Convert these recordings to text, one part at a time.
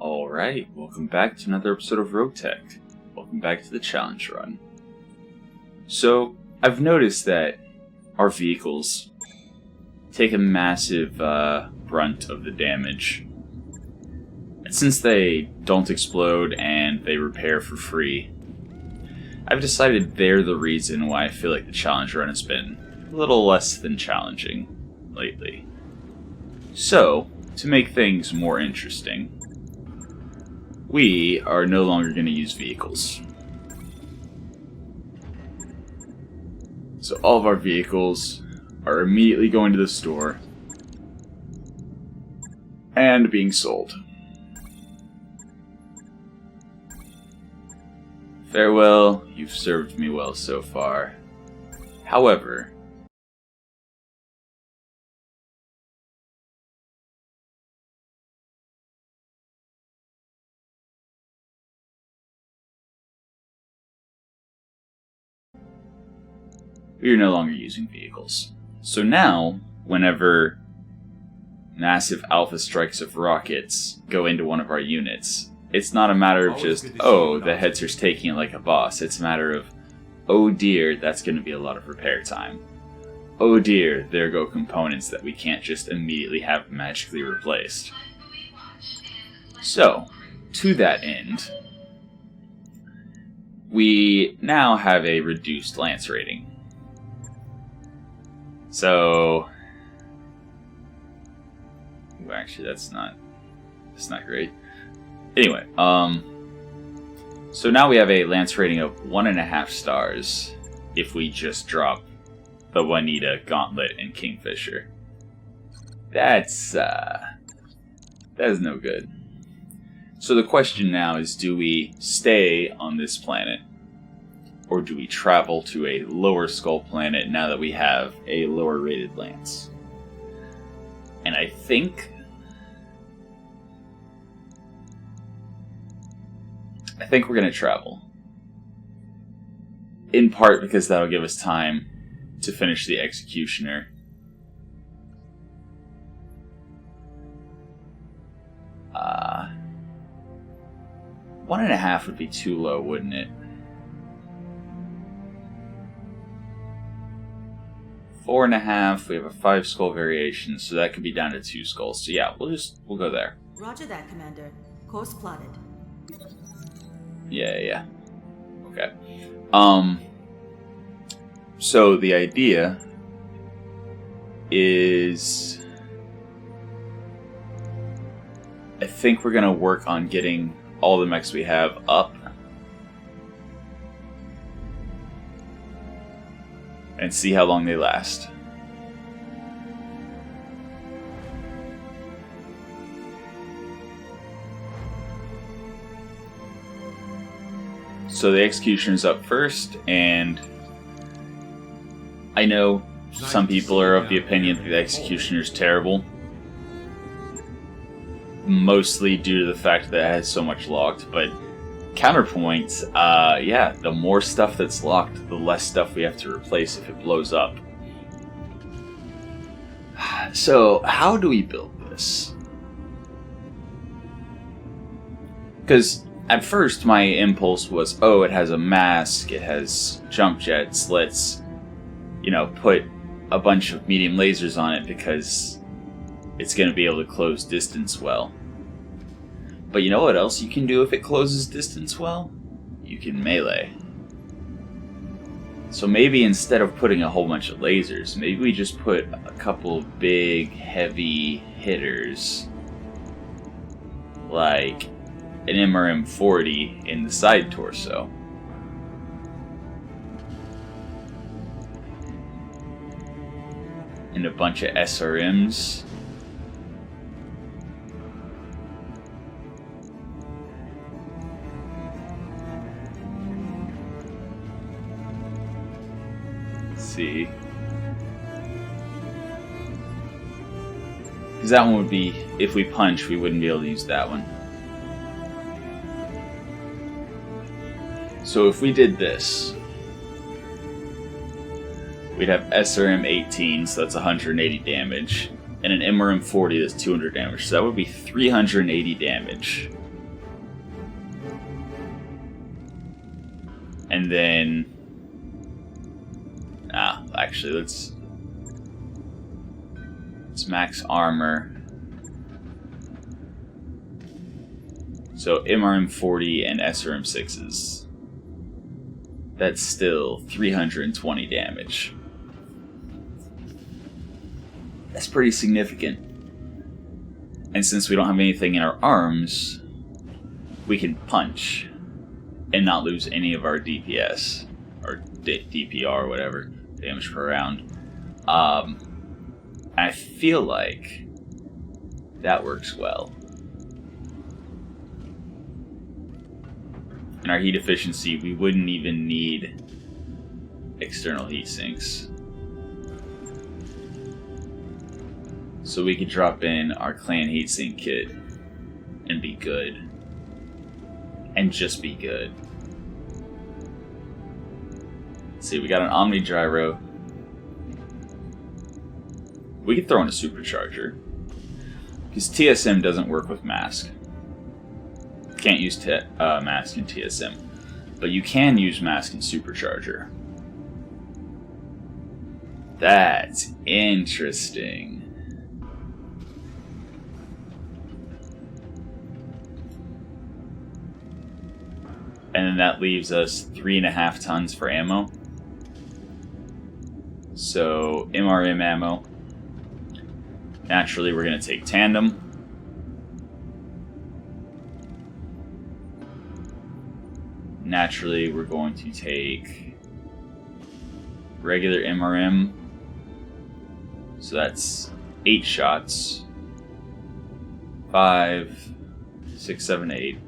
Alright, welcome back to another episode of Roguetech. Welcome back to the challenge run. So, I've noticed that our vehicles take a massive brunt of the damage. And since they don't explode and they repair for free, I've decided they're the reason why I feel like the challenge run has been a little less than challenging lately. So, to make things more interesting, we are no longer going to use vehicles. So all of our vehicles are immediately going to the store and being sold. Farewell, you've served me well so far. However, we are no longer using vehicles. So now, whenever massive alpha strikes of rockets go into one of our units, it's not a matter of just, oh, the Hetzer's taking it like a boss. It's a matter of, oh dear, that's going to be a lot of repair time. Oh dear, there go components that we can't just immediately have magically replaced. So, to that end, we now have a reduced lance rating. So, actually, that's not great. Anyway, so now we have a lance rating of 1.5 stars if we just drop the Juanita, Gauntlet, and Kingfisher. That is no good. So the question now is, do we stay on this planet? Or do we travel to a lower skull planet now that we have a lower rated lance? And I think we're going to travel. In part because that'll give us time to finish the Executioner. Uh, 1.5 would be too low, wouldn't it? 4.5, we have a 5 skull variation, so that could be down to 2 skulls. So yeah, we'll go there. Roger that, Commander. Course plotted. Yeah. Okay. So the idea is, I think we're gonna work on getting all the mechs we have up and see how long they last. So the Executioner's up first, and I know some people are of the opinion that the Executioner's terrible. Mostly due to the fact that it has so much locked, but counterpoint, yeah, the more stuff that's locked, the less stuff we have to replace if it blows up. So, how do we build this? Because at first my impulse was, oh, it has a mask, it has jump jets, let's, put a bunch of medium lasers on it because it's going to be able to close distance well. But you know what else you can do if it closes distance well? You can melee. So maybe instead of putting a whole bunch of lasers, maybe we just put a couple of big, heavy hitters, like an MRM-40 in the side torso. And a bunch of SRMs. See, because that one would be, if we punch, we wouldn't be able to use that one. So if we did this, we'd have SRM-18, so that's 180 damage, and an MRM-40 that's 200 damage. So that would be 380 damage And then... actually, let's max armor. So MRM40 and SRM6s. That's still 320 damage. That's pretty significant. And since we don't have anything in our arms, we can punch and not lose any of our DPS, or DPR, or whatever, damage per round. I feel like that works well. In our heat efficiency, we wouldn't even need external heat sinks. So we could drop in our clan heatsink kit and be good. And just be good. Let's see, we got an Omni Gyro. We could throw in a supercharger. Because TSM doesn't work with mask. Can't use mask in TSM. But you can use mask in supercharger. That's interesting. And then that leaves us 3.5 tons for ammo. So MRM ammo. Naturally, we're going to take tandem. Naturally, we're going to take regular MRM. So that's 8 shots. 5, 6, 7, 8.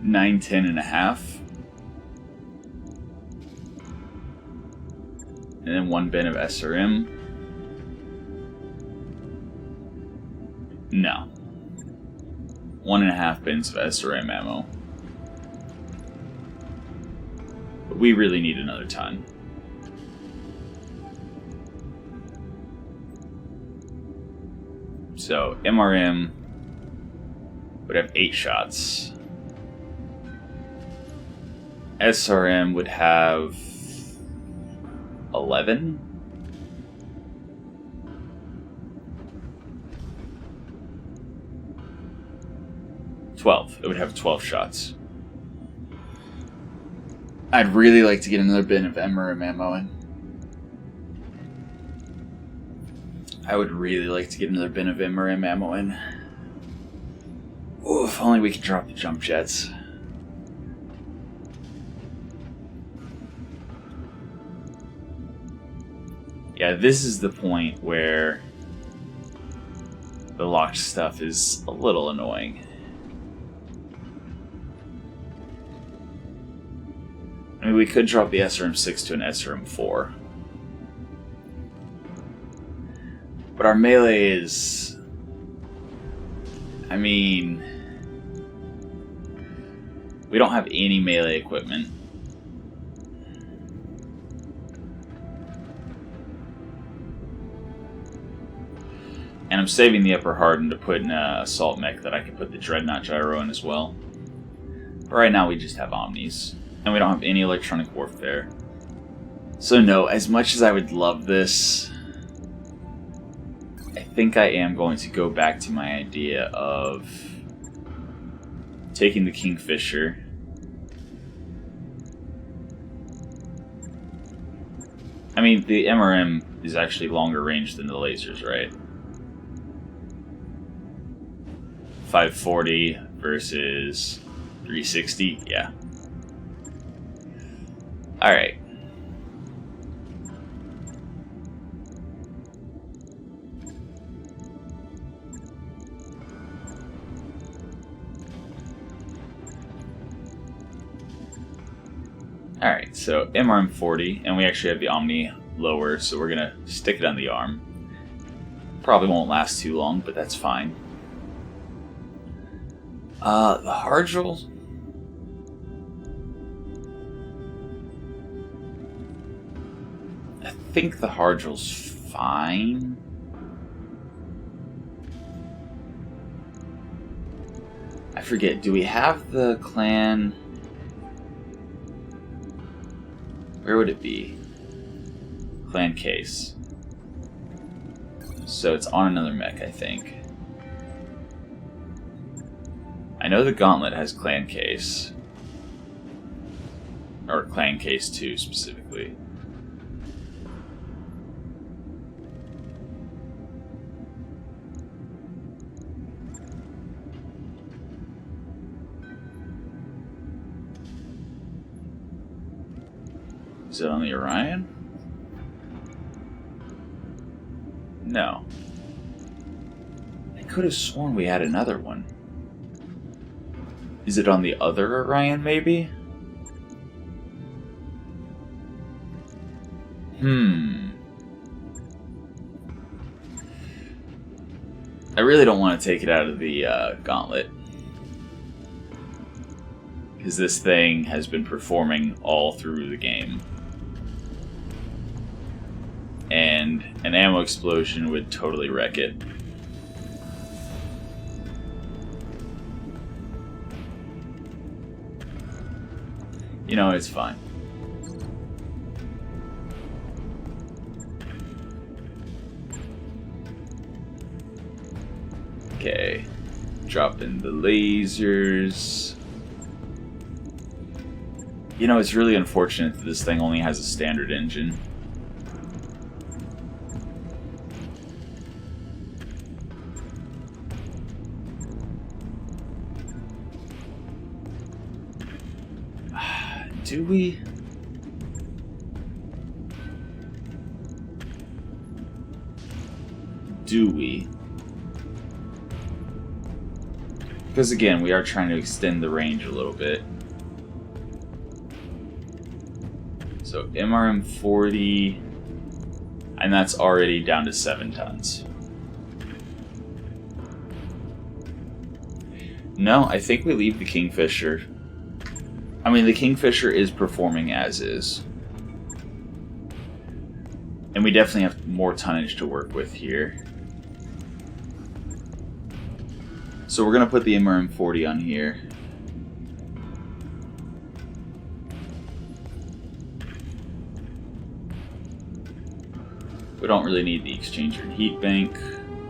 9, 10.5. And then 1 bin of SRM. No. 1.5 bins of SRM ammo. But we really need another ton. So MRM would have 8 shots. SRM would have 11. It would have 12 shots. I'd really like to get another bin of MRM ammo in. I would really like to get another bin of MRM ammo in. Ooh, if only we could drop the jump jets. Yeah, this is the point where the locked stuff is a little annoying. I mean, we could drop the SRM6 to an SRM4. But our melee is... I mean... we don't have any melee equipment. And I'm saving the upper harden to put in a assault mech that I can put the dreadnought gyro in as well. But right now we just have omnis. And we don't have any electronic warfare. So no, as much as I would love this, I think I am going to go back to my idea of taking the Kingfisher. I mean, the MRM is actually longer range than the lasers, right? 540 versus 360, yeah. Alright. Alright, so MRM40, and we actually have the Omni lower, so we're gonna stick it on the arm. Probably won't last too long, but that's fine. The hard drill. I think the hard drill's fine. I forget, do we have the clan? Where would it be? Clan case. So it's on another mech, I think. I know the Gauntlet has clan case. Or clan case 2 specifically. Is it on the Orion? No. I could have sworn we had another one. Is it on the other Orion, maybe? I really don't want to take it out of the Gauntlet. Because this thing has been performing all through the game. And an ammo explosion would totally wreck it. You know, it's fine. Okay. Drop in the lasers. You know, it's really unfortunate that this thing only has a standard engine. Do we? Do we? Because again, we are trying to extend the range a little bit. So MRM40, and that's already down to 7 tons. No, I think we leave the Kingfisher. I mean, the Kingfisher is performing as is. And we definitely have more tonnage to work with here. So we're going to put the MRM40 on here. We don't really need the exchanger and heat bank.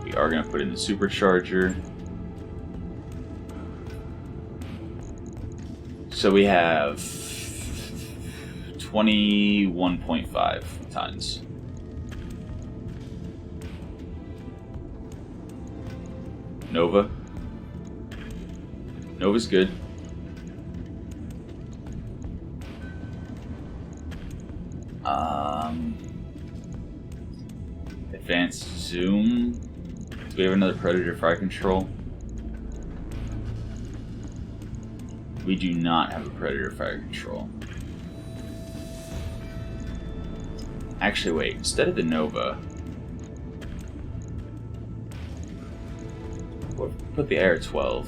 We are going to put in the supercharger. So we have 21.5 tons. Nova. Nova's good. Advanced zoom. Do we have another Predator fire control? We do not have a Predator fire control. Actually, wait. Instead of the Nova, we'll put the AR-12.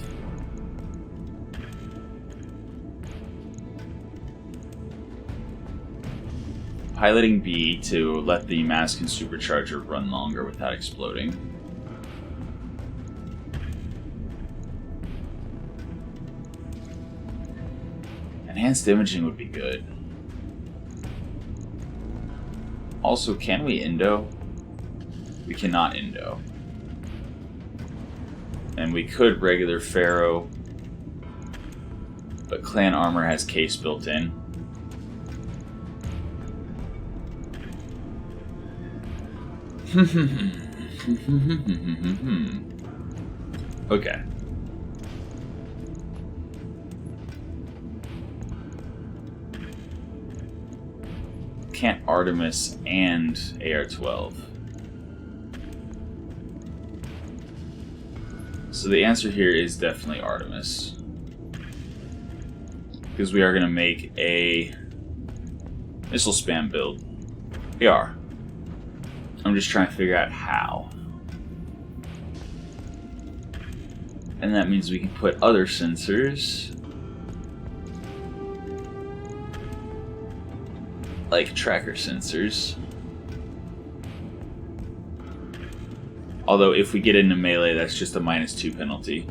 Piloting B to let the mask and supercharger run longer without exploding. Enhanced imaging would be good. Also, can we Indo? We cannot Indo. And we could regular Pharaoh, but clan armor has case built in. Okay. Can't Artemis and AR-12. So the answer here is definitely Artemis. Because we are going to make a missile spam build. We are. I'm just trying to figure out how. And that means we can put other sensors, like tracker sensors. Although if we get into melee, that's just a -2 penalty.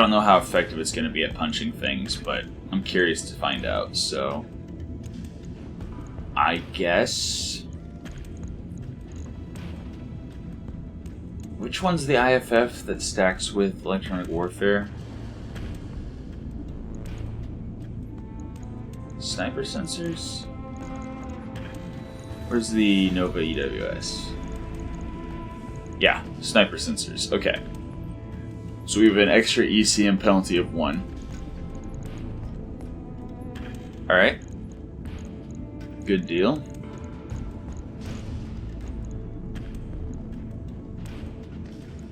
don't know how effective it's going to be at punching things, but I'm curious to find out, so... I guess... Which one's the IFF that stacks with electronic warfare? Sniper sensors? Where's the Nova EWS? Yeah, sniper sensors. Okay. So we have an extra ECM penalty of 1. Alright. Good deal.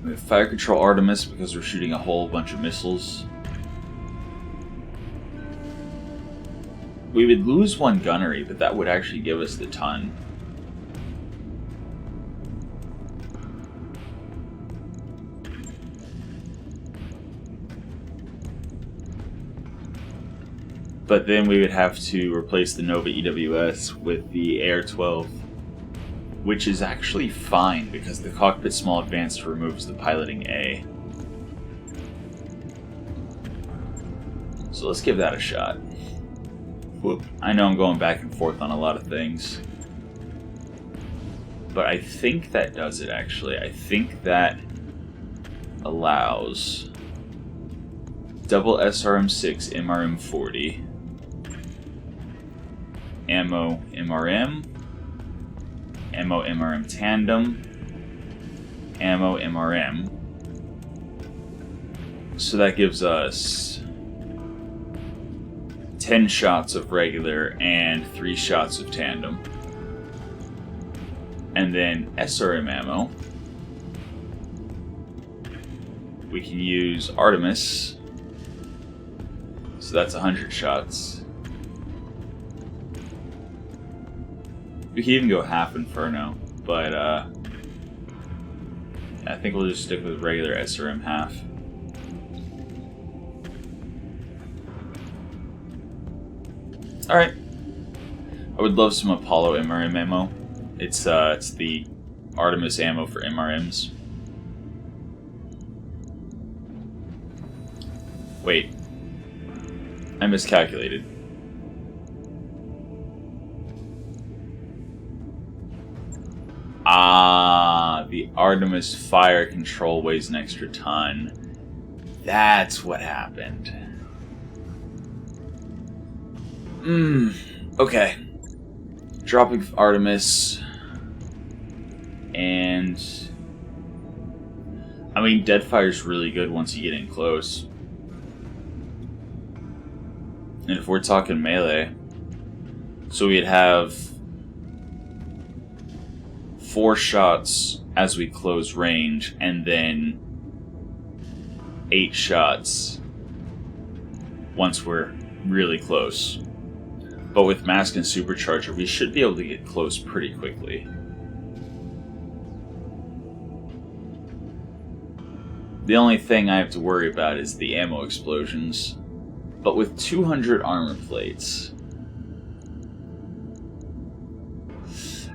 We have fire control Artemis because we're shooting a whole bunch of missiles. We would lose 1 gunnery, but that would actually give us the ton. But then we would have to replace the Nova EWS with the AR-12, which is actually fine because the cockpit small advanced removes the piloting A. So let's give that a shot. Whoop. I know I'm going back and forth on a lot of things, but I think that does it actually. I think that allows double SRM6 MRM40, ammo MRM, ammo MRM tandem, ammo MRM. So that gives us 10 shots of regular and 3 shots of tandem. And then SRM ammo. We can use Artemis. So that's 100 shots. We can even go half Inferno, but I think we'll just stick with regular SRM half. Alright. I would love some Apollo MRM ammo. It's the Artemis ammo for MRMs. Wait. I miscalculated. Ah, the Artemis fire control weighs an extra ton. That's what happened. Okay. Dropping Artemis. And... I mean, Deadfire's really good once you get in close. And if we're talking melee, so we'd have 4 shots as we close range, and then 8 shots once we're really close. But with Mask and Supercharger, we should be able to get close pretty quickly. The only thing I have to worry about is the ammo explosions. But with 200 armor plates,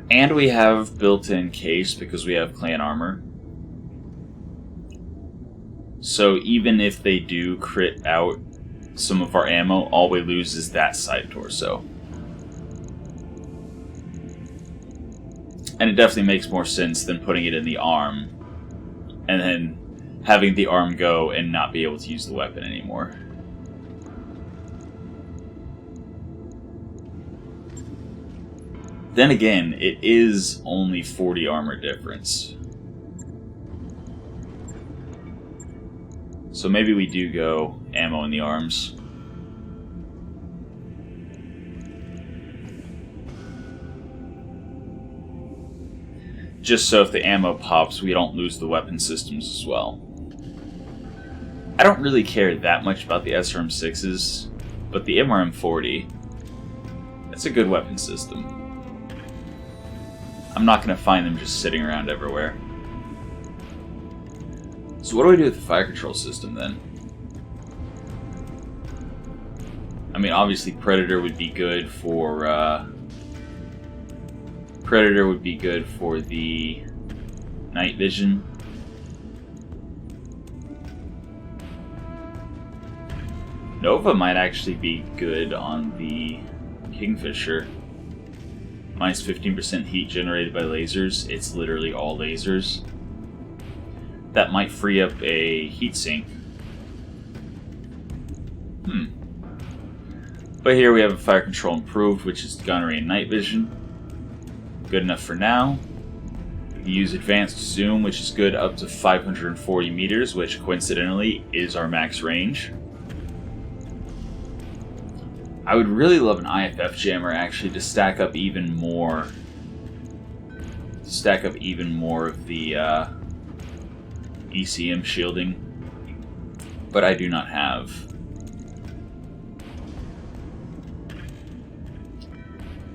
and we have built-in case because we have clan armor, so even if they do crit out some of our ammo, all we lose is that side torso. And it definitely makes more sense than putting it in the arm and then having the arm go and not be able to use the weapon anymore. Then again, it is only 40 armor difference. So maybe we do go ammo in the arms. Just so if the ammo pops, we don't lose the weapon systems as well. I don't really care that much about the SRM6s, but the MRM40, that's a good weapon system. I'm not going to find them just sitting around everywhere. So what do we do with the fire control system then? I mean, obviously Predator would be good for the night vision. Nova might actually be good on the Kingfisher. Minus 15% heat generated by lasers. It's literally all lasers. That might free up a heatsink. But here we have a fire control improved, which is gunnery and night vision. Good enough for now. We use advanced zoom, which is good up to 540 meters, which coincidentally is our max range. I would really love an IFF jammer actually to stack up even more. Of the ECM shielding, but I do not have.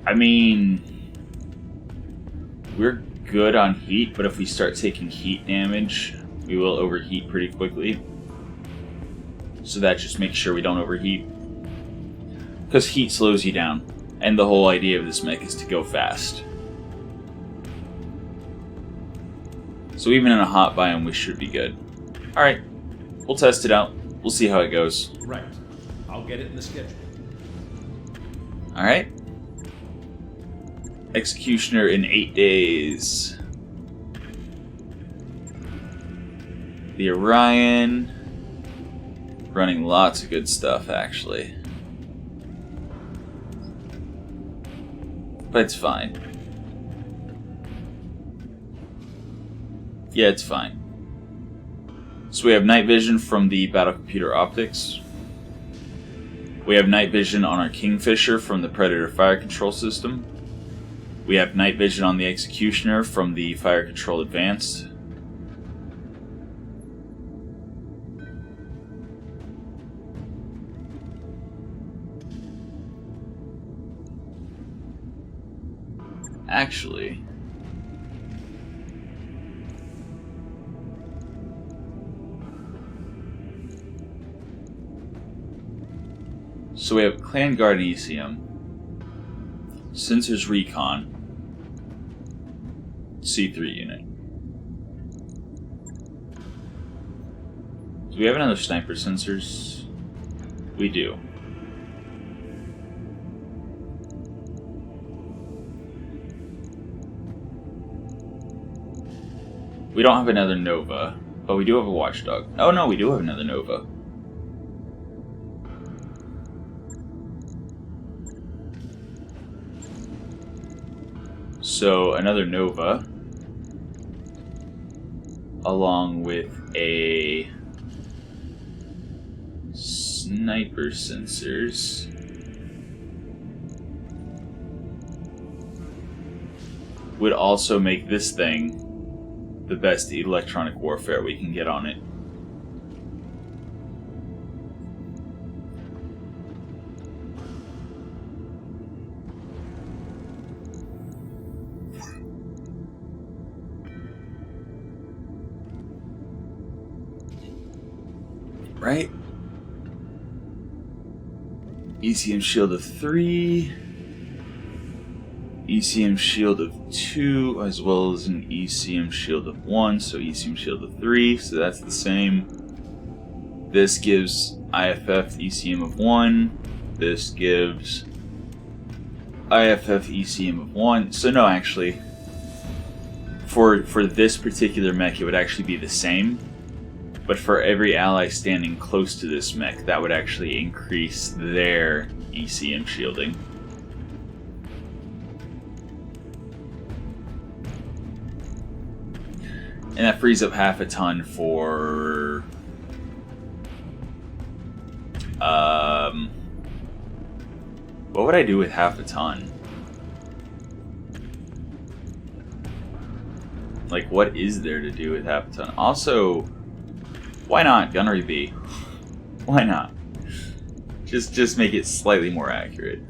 I mean, we're good on heat, but if we start taking heat damage, we will overheat pretty quickly. So that just makes sure we don't overheat. Because heat slows you down, and the whole idea of this mech is to go fast. So even in a hot biome, we should be good. Alright, we'll test it out. We'll see how it goes. Right. I'll get it in the schedule. Alright. Executioner in 8 days. The Orion. Running lots of good stuff, actually. But it's fine. Yeah, it's fine. So we have night vision from the battle computer optics. We have night vision on our Kingfisher from the Predator fire control system. We have night vision on the Executioner from the fire control advanced. Actually, so we have Clan Guard and ECM, Sensors Recon, C3 unit. Do we have another sniper sensors? We do. We don't have another Nova, but we do have a Watchdog. Oh no, we do have another Nova. So another Nova, along with a sniper sensors. Would also make this thing the best electronic warfare we can get on it. Right? ECM shield of 3. ECM shield of 2, as well as an ECM shield of 1, so ECM shield of 3, so that's the same. This gives IFF ECM of 1, this gives IFF ECM of 1, so no, actually, for this particular mech it would actually be the same, but for every ally standing close to this mech, that would actually increase their ECM shielding. And that frees up half a ton for what would I do with half a ton? Like, what is there to do with half a ton? Also, why not Gunnery B? Why not? Just make it slightly more accurate.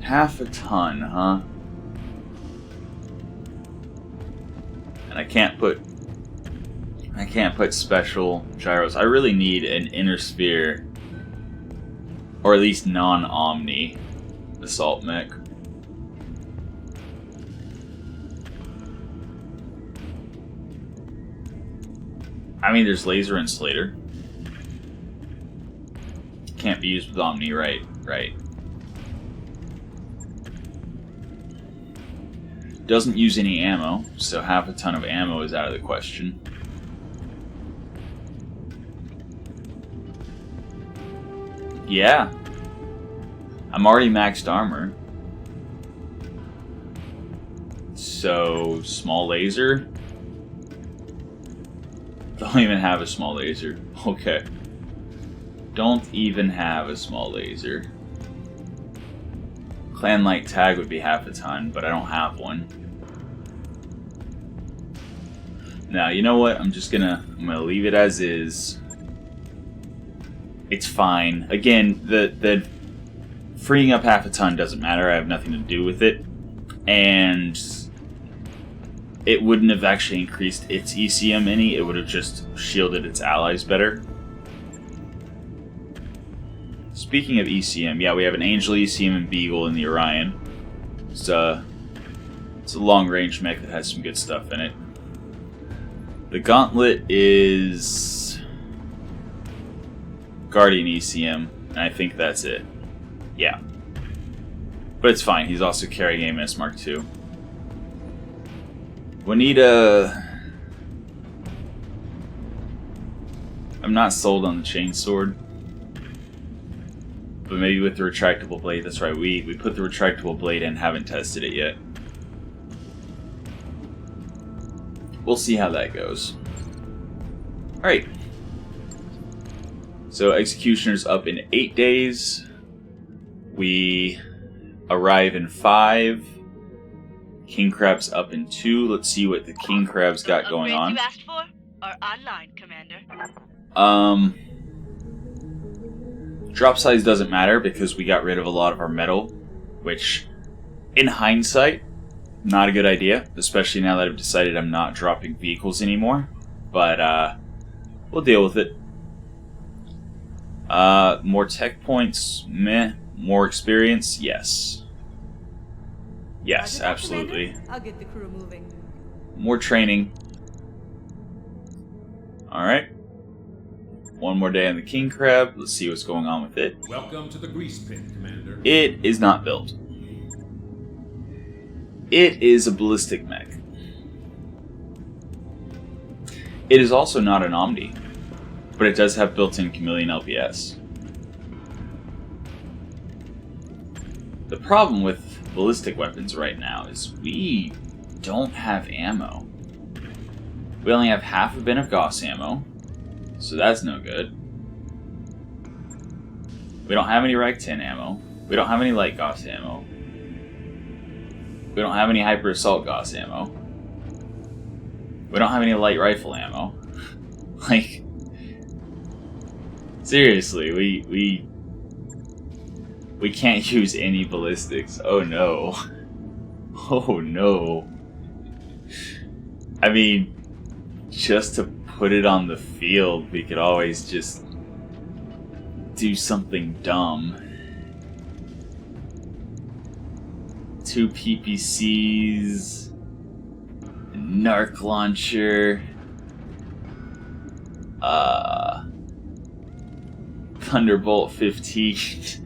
Half a ton, huh? And I can't put special gyros. I really need an inner sphere, or at least non-omni assault mech. I mean, there's laser insulator. Can't be used with Omni, right? Right. Doesn't use any ammo, so half a ton of ammo is out of the question. Yeah. I'm already maxed armor. So, small laser? Don't even have a small laser. Okay. Don't even have a small laser. Clan light tag would be half a ton, but I don't have one. Now, you know what? I'm gonna leave it as is. It's fine. Again, the freeing up half a ton doesn't matter. I have nothing to do with it. And it wouldn't have actually increased its ECM any. It would have just shielded its allies better. Speaking of ECM, yeah, we have an Angel ECM and Beagle in the Orion. It's a long-range mech that has some good stuff in it. The Gauntlet is Guardian ECM, and I think that's it. Yeah. But it's fine, he's also carrying AMS Mark II. Juanita... I'm not sold on the chainsword. But maybe with the retractable blade, that's right, we put the retractable blade in, haven't tested it yet. We'll see how that goes. Alright. So Executioner's up in 8 days. We arrive in 5. King Crab's up in 2. Let's see what the King Crab's got going on. You asked for are online, Commander. Drop size doesn't matter because we got rid of a lot of our metal, which, in hindsight, not a good idea, especially now that I've decided I'm not dropping vehicles anymore. But, we'll deal with it. More tech points, meh. More experience, yes. Yes, Roger that, absolutely. Commander. I'll get the crew moving. More training. Alright. One more day on the King Crab. Let's see what's going on with it. Welcome to the grease pit, Commander. It is not built. It is a ballistic mech. It is also not an Omni, but it does have built-in chameleon LPS. The problem with ballistic weapons right now is we don't have ammo. We only have half a bin of Gauss ammo, so that's no good. We don't have any Rag 10 ammo. We don't have any light Gauss ammo. We don't have any hyper assault Gauss ammo. We don't have any light rifle ammo. Like, seriously, we can't use any ballistics. Oh no. Oh no. I mean, just to put it on the field, we could always just do something dumb. 2 PPCs, a narc launcher, Thunderbolt 15.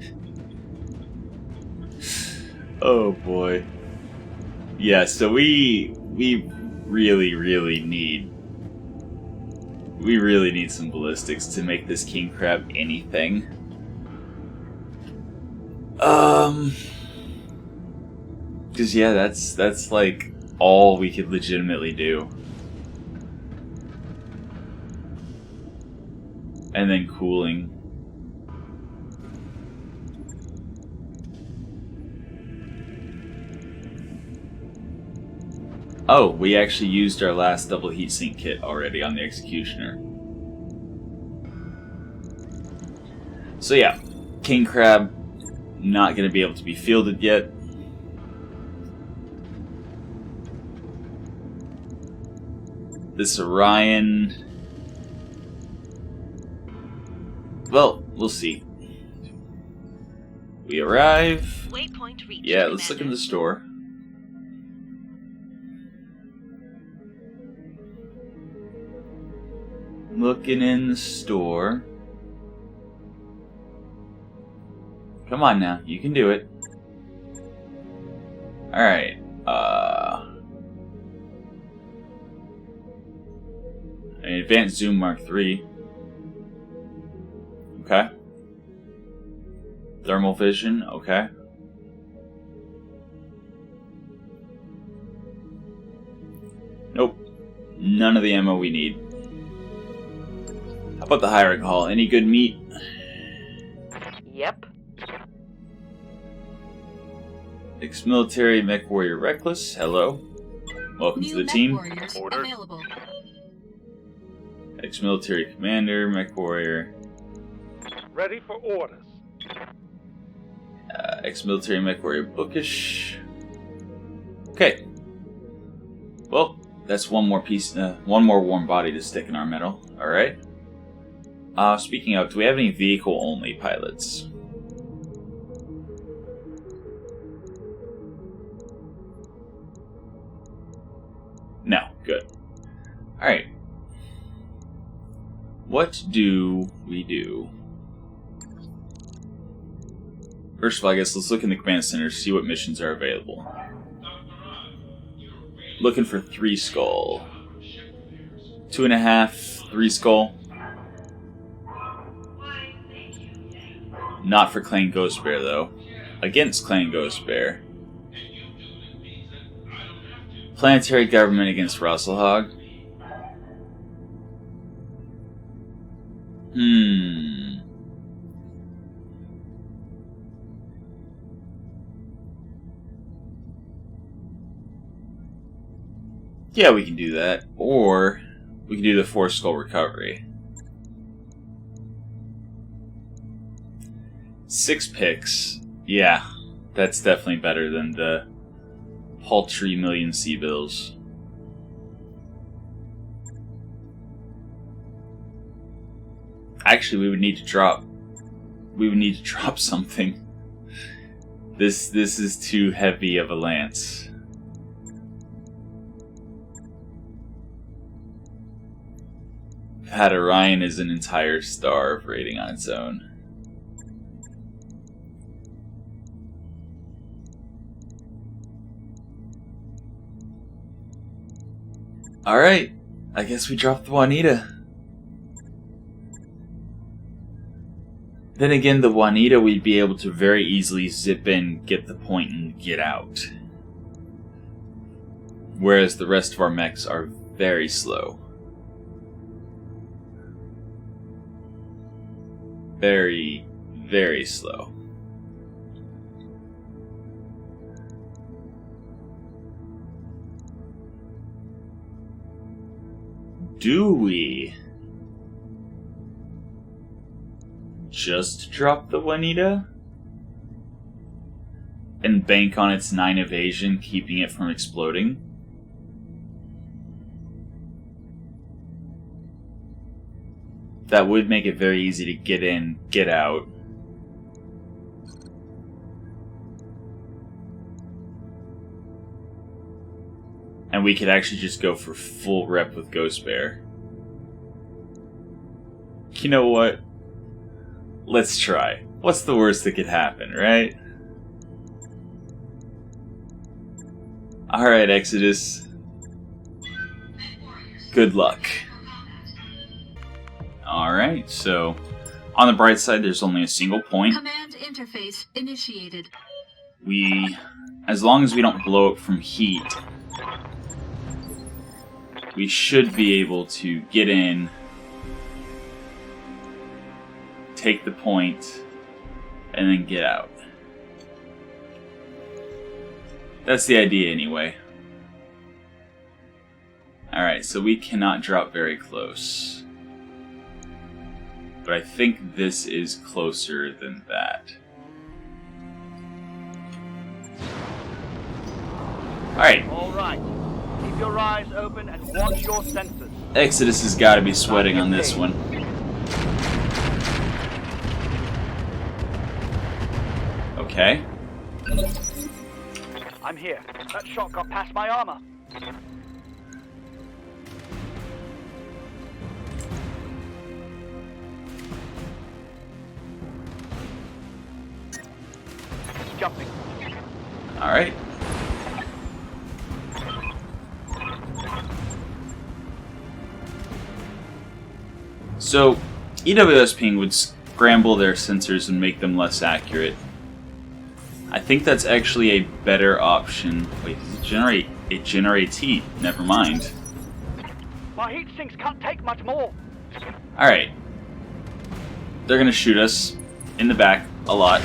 Oh boy. Yeah, so we really need some ballistics to make this King Crab anything. Cause yeah, that's like all we could legitimately do. And then cooling. Oh, we actually used our last double heatsink kit already on the Executioner. So yeah, King Crab not going to be able to be fielded yet. This Orion... Well, we'll see. We arrive. Waypoint reached. Yeah, let's look in the store. Looking in the store. Come on now, you can do it. Alright, an advanced zoom Mark III. Okay. Thermal vision, okay. Nope. None of the ammo we need. How about the high recall? Any good meat? Yep. Ex-military mech warrior reckless. Hello. Welcome to the team. Order. Ex-military commander, mech warrior. Ready for orders. Ex-military mech warrior bookish. Okay. Well, that's one more piece, one more warm body to stick in our metal. All right. Speaking of, do we have any vehicle-only pilots? No. Good. All right. What do we do? First of all, I guess let's look in the command center, see what missions are available. Looking for 3 skull. 2.5, 3 skull. Not for Clan Ghost Bear, though. Against Clan Ghost Bear. Planetary government against Russelhog. Yeah, we can do that. Or we can do the 4 skull recovery. 6 picks. Yeah, that's definitely better than the paltry million sea bills. Actually, we would need to drop something. This is too heavy of a lance. That Orion is an entire star of rating on its own. Alright, I guess we dropped the Juanita. Then again, the Juanita we'd be able to very easily zip in, get the point, and get out. Whereas the rest of our mechs are very slow. Very, very slow. Do we just drop the Juanita and bank on its 9 evasion, keeping it from exploding? That would make it very easy to get in, get out. And we could actually just go for full rep with Ghost Bear. You know what? Let's try. What's the worst that could happen, right? Alright, Exodus. Good luck. Alright, so on the bright side, there's only a single point. Command interface initiated. As long as we don't blow up from heat, we should be able to get in, take the point, and then get out. That's the idea anyway. Alright, so we cannot drop very close. But I think this is closer than that. Alright. Alright. Keep your eyes open and watch your sensors. Exodus has got to be sweating on this one. Okay. I'm here. That shot got past my armor. jumping. Alright. So, EWS ping would scramble their sensors and make them less accurate. I think that's actually a better option. Wait, does it generate? It generates heat. Never mind. My heat sinks can't take much more. Alright. They're gonna shoot us in the back a lot.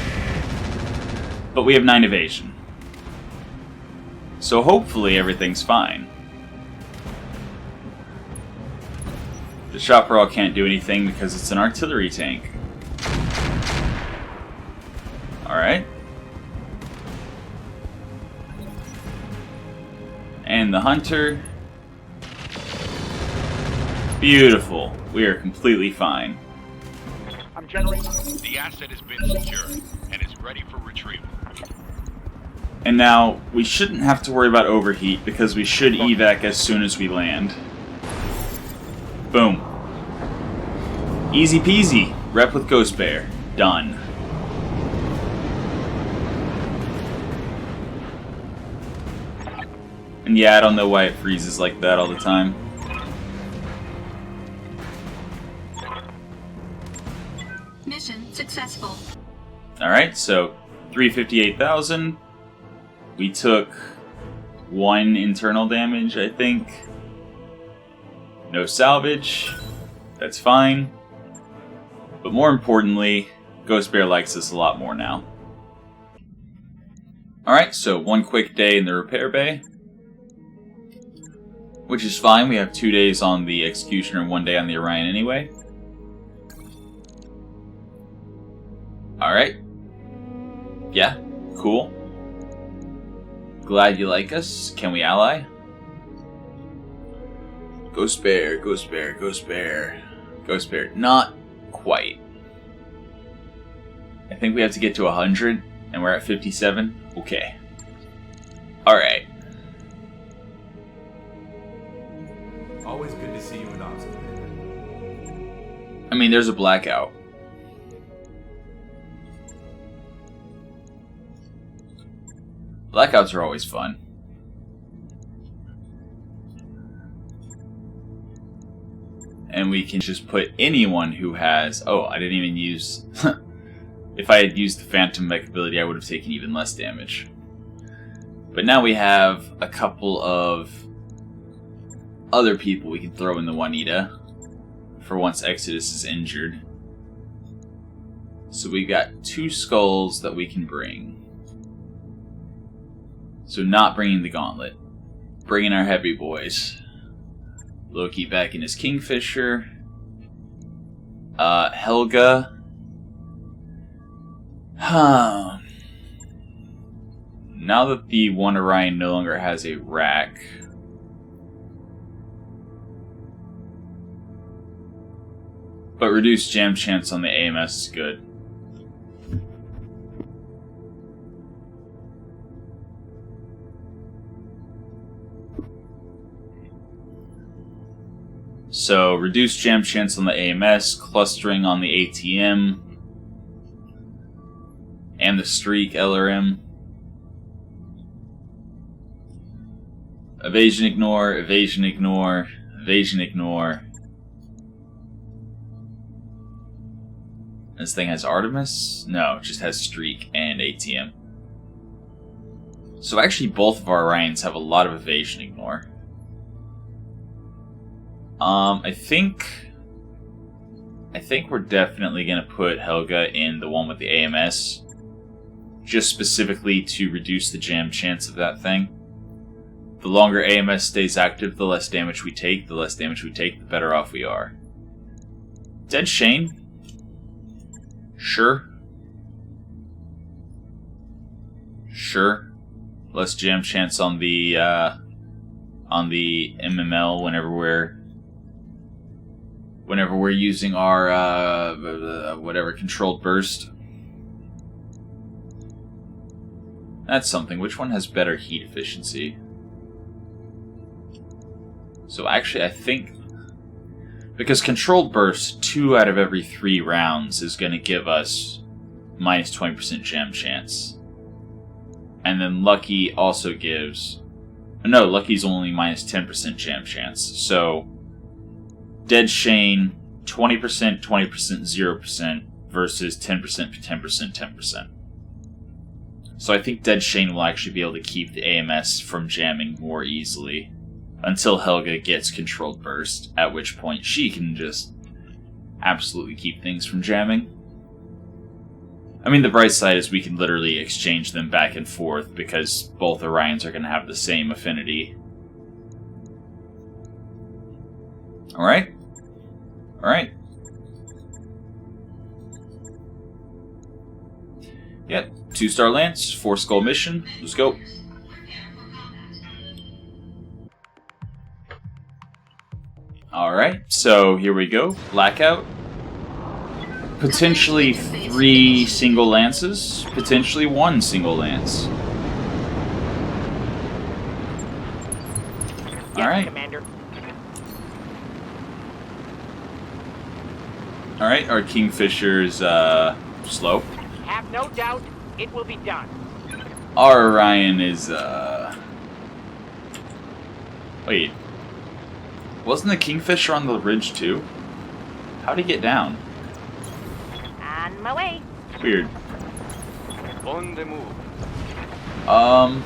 But we have 9 evasion. So hopefully everything's fine. The Chaparral can't do anything because it's an artillery tank. Alright. And the Hunter. Beautiful. We are completely fine. I'm generating. The asset has been secured and is ready for retrieval. And now, we shouldn't have to worry about overheat because we should evac as soon as we land. Boom. Easy peasy. Rep with Ghost Bear. Done. And yeah, I don't know why it freezes like that all the time. Mission successful. Alright, so 358,000. We took 1 internal damage, I think. No salvage. That's fine. But more importantly, Ghost Bear likes us a lot more now. Alright, so 1 quick day in the repair bay. Which is fine, we have 2 days on the Executioner and 1 day on the Orion anyway. Alright. Yeah, cool. Glad you like us. Can we ally? Ghost Bear, Ghost Bear, Ghost Bear. Ghost Bear. Not quite. I think we have to get to 100, and we're at 57. Okay. Alright. Always good to see you in ops. I mean, there's a blackout. Blackouts are always fun. And we can just put anyone who has... Oh, I didn't even use... If I had used the Phantom Mech ability, I would have taken even less damage. But now we have a couple of other people we can throw in the Juanita for once Exodus is injured. So we got 2 skulls that we can bring. So not bringing the Gauntlet. Bringing our heavy boys. Loki back in his Kingfisher. Helga. Now that the 1 Orion no longer has a rack, but reduced jam chance on the AMS is good. So, reduced jam chance on the AMS, clustering on the ATM, and the Streak LRM. Evasion ignore, evasion ignore, evasion ignore. This thing has Artemis? No, it just has Streak and ATM. So actually both of our Orions have a lot of evasion ignore. I think we're definitely gonna put Helga in the one with the AMS. Just specifically to reduce the jam chance of that thing. The longer AMS stays active, the less damage we take. The less damage we take, the better off we are. Dead Shane? Sure. Sure. Less jam chance on the MML whenever we're using our whatever controlled burst. That's something. Which one has better heat efficiency? So actually, I think because controlled burst 2 out of every 3 rounds is going to give us minus 20% jam chance. And then Lucky also gives... No, Lucky's only minus 10% jam chance. So, Dead Shane, 20%, 20%, 0% versus 10%, 10%, 10%. So I think Dead Shane will actually be able to keep the AMS from jamming more easily. Until Helga gets Controlled Burst, at which point she can just absolutely keep things from jamming. I mean, the bright side is we can literally exchange them back and forth because both Orions are going to have the same affinity. Alright? Alright. Yep, 2-star Lance, 4-skull mission. Let's go. Alright, so here we go. Blackout. Potentially 3 single lances. Potentially 1 single lance. Alright. Commander. Alright, our Kingfisher is slow. Have no doubt, it will be done. Our Orion is Wait. Wasn't the Kingfisher on the ridge too? How'd he get down? On my way. Weird. On the move. I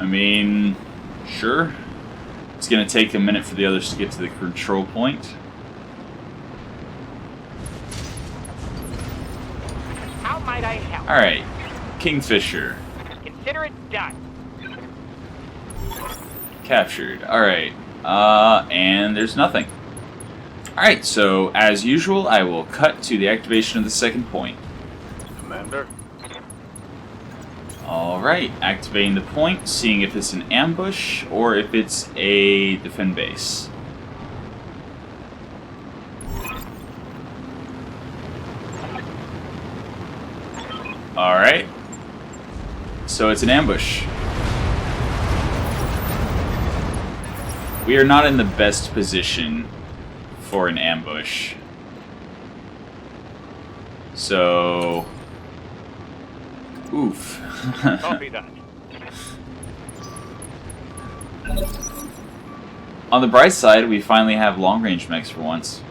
mean, sure. It's gonna take a minute for the others to get to the control point. How might I help? Alright, Kingfisher. Consider it done. Captured. Alright. And there's nothing. Alright, so as usual, I will cut to the activation of the second point. Commander. Alright, activating the point, seeing if it's an ambush or if it's a defend base. Alright. So it's an ambush. We are not in the best position for an ambush. So... Oof. Copy that. On the bright side, we finally have long-range mechs for once.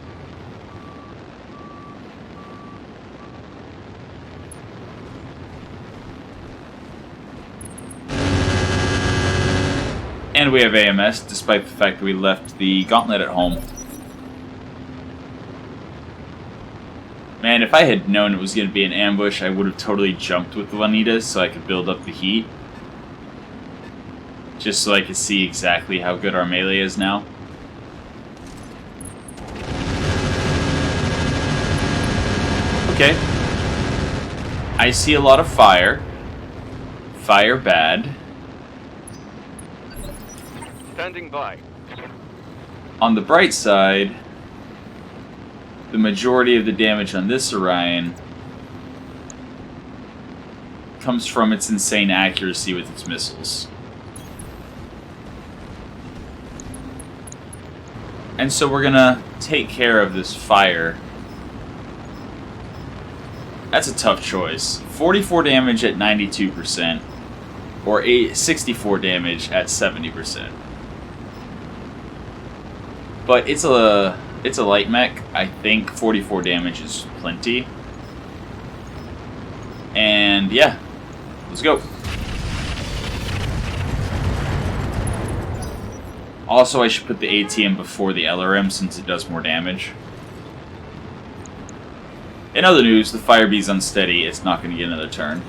And we have AMS, despite the fact that we left the gauntlet at home. Man, if I had known it was going to be an ambush, I would have totally jumped with the Juanitas so I could build up the heat. Just so I could see exactly how good our melee is now. Okay. I see a lot of fire. Fire bad. Standing by. On the bright side, the majority of the damage on this Orion comes from its insane accuracy with its missiles. And so we're gonna take care of this fire. That's a tough choice. 44 damage at 92%, or 64 damage at 70%. But it's a light mech. I think 44 damage is plenty. And yeah, let's go. Also, I should put the ATM before the LRM since it does more damage. In other news, the Fire Bee's unsteady. It's not going to get another turn.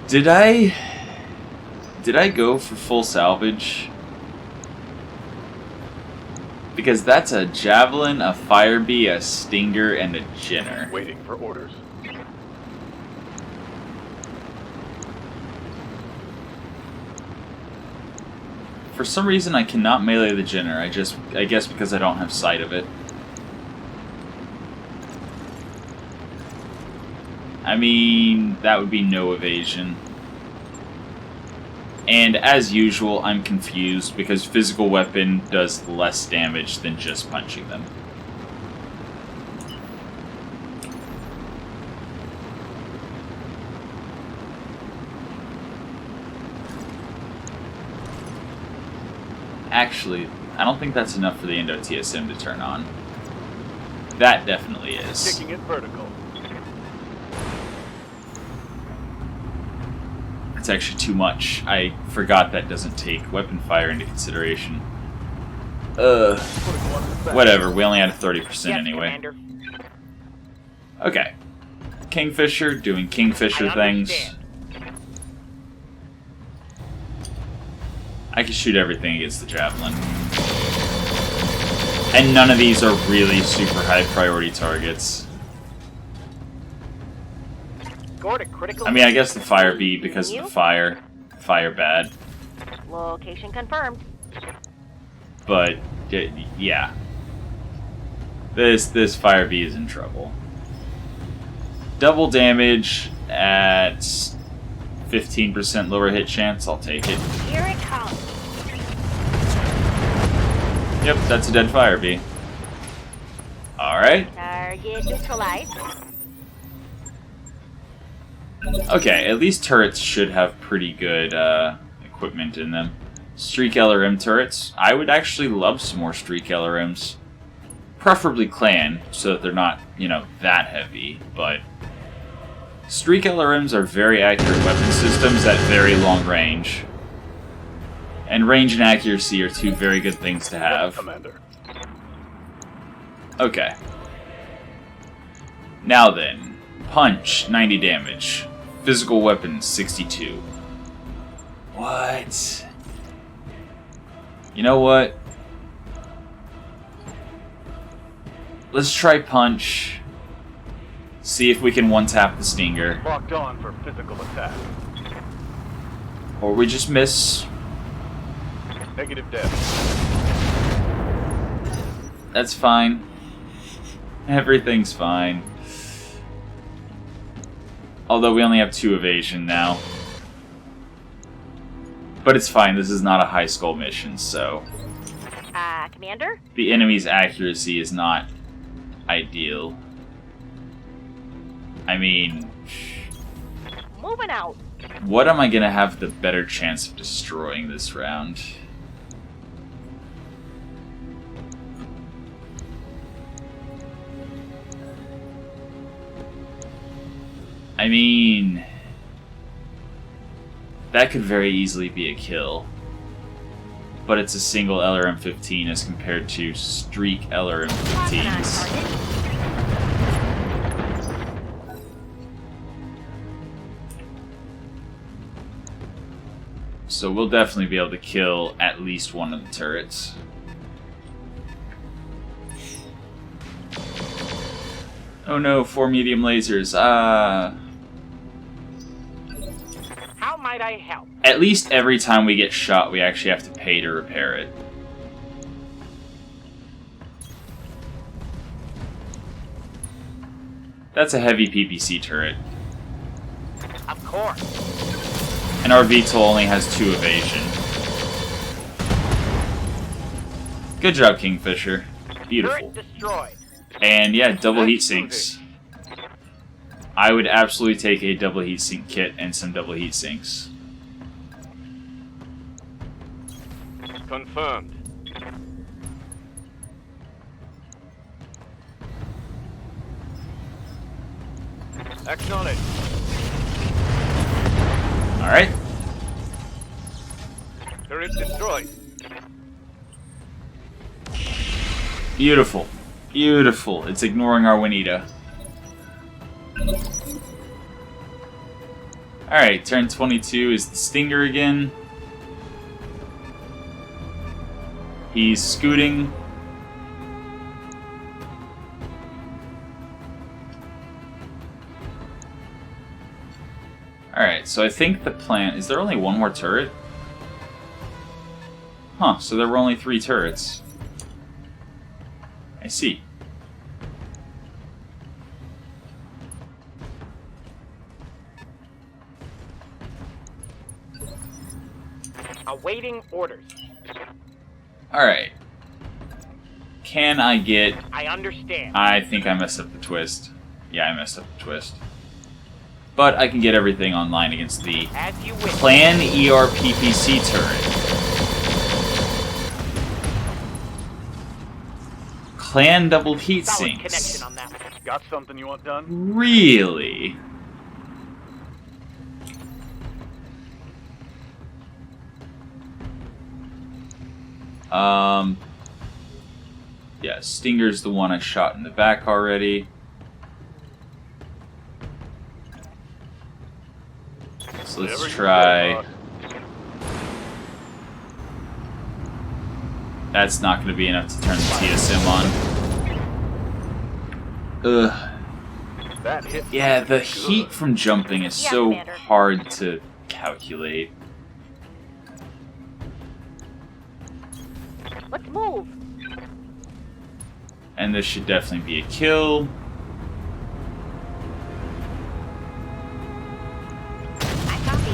Did I go for full salvage? Because that's a Javelin, a Fire Bee, a Stinger, and a Jenner. Waiting for orders. For some reason, I cannot melee the Jenner. I guess because I don't have sight of it. I mean, that would be no evasion. And as usual, I'm confused because physical weapon does less damage than just punching them. Actually, I don't think that's enough for the Indo-TSM to turn on. That definitely is. Sticking it vertical. It's actually too much. I forgot that doesn't take weapon fire into consideration. Whatever, we only had a 30% anyway. Commander. Okay. Kingfisher doing Kingfisher things. I can shoot everything against the javelin. And none of these are really super high priority targets. Scored a critical. I mean, I guess the fire B because of the fire. Fire bad. Location confirmed. But, yeah. This fire B is in trouble. Double damage at 15% lower hit chance, I'll take it. Here it comes. Yep, that's a dead fire bee. Alright. Target neutralized. Okay, at least turrets should have pretty good equipment in them. Streak LRM turrets. I would actually love some more Streak LRMs. Preferably clan, so that they're not, you know, that heavy, but... Streak LRMs are very accurate weapon systems at very long range. And range and accuracy are two very good things to have. Commander. Okay. Now then. Punch, 90 damage. Physical weapons, 62. What? You know what? Let's try punch. See if we can one-tap the Stinger. Locked on for physical attack. Or we just miss. Negative death. That's fine. Everything's fine. Although we only have 2 evasion now. But it's fine, this is not a high skull mission, so... Commander? The enemy's accuracy is not ideal. I mean... Moving out. What am I gonna have the better chance of destroying this round? I mean... That could very easily be a kill. But it's a single LRM-15 as compared to streak LRM-15s. So we'll definitely be able to kill at least one of the turrets. Oh no, 4 medium lasers. How might I help? At least every time we get shot, we actually have to pay to repair it. That's a heavy PPC turret. Of course. And our VTOL only has 2 evasion. Good job, Kingfisher. Beautiful. Turret destroyed. And yeah, double heat sinks. I would absolutely take a double heat sink kit and some double heat sinks. Confirmed. Acknowledged. Alright. Turret destroyed. Beautiful. Beautiful. It's ignoring our Juanita. Alright, turn 22 is the Stinger again. He's scooting. Alright, so I think the plan... Is there only one more turret? Huh, so there were only 3 turrets. I see. Awaiting orders. Alright. Can I get... I understand. I think I messed up the twist. Yeah, I messed up the twist. But I can get everything online against the As you wish. Clan ERPPC turret. Clan double heat Solid sinks. connection on that. Got something you want done? Really? Yeah, Stinger's the one I shot in the back already. So let's Whatever you try... say, That's not going to be enough to turn the TSM on. Ugh. boss. That hit. Yeah, the good. heat from jumping is Yeah, so Commander. hard to calculate. Let's move. And this should definitely be a kill. I copy.